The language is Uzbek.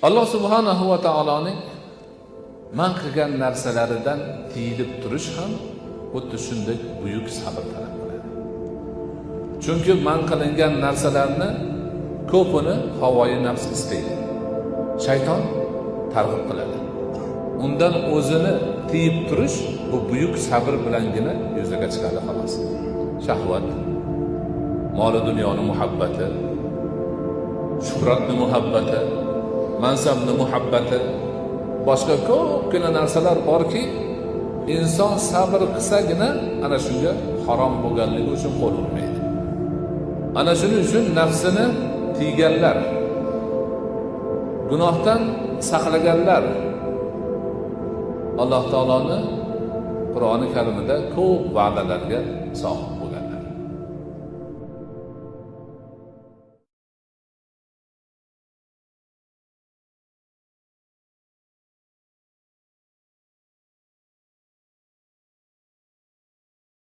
Alloh subhanahu va taoloning man qilgan narsalaridan tiyilib turish ham xuddi shunday buyuk sabr talab qiladi. Chunki man qilingan narsalarni ko'pini havoyi nafs istaydi. Shayton targ'ib qiladi. Undan o'zini tiyib turish bu buyuk sabr bilangina yuzaga chiqadi xolos. Shahvat, mol dunyoni muhabbati, shuhratni muhabbati, mansabni muhabbati, boshqa ko'pgina narsalar borki, inson sabr qilsagina ana shunga harom bo'lganligi uchun qo'l urmaydi. Ana shuning uchun nafsini tiyganlar, gunohdan saqlaganlar Alloh taoloni Qur'oni Karimida ko'p va'dalarga sodiq.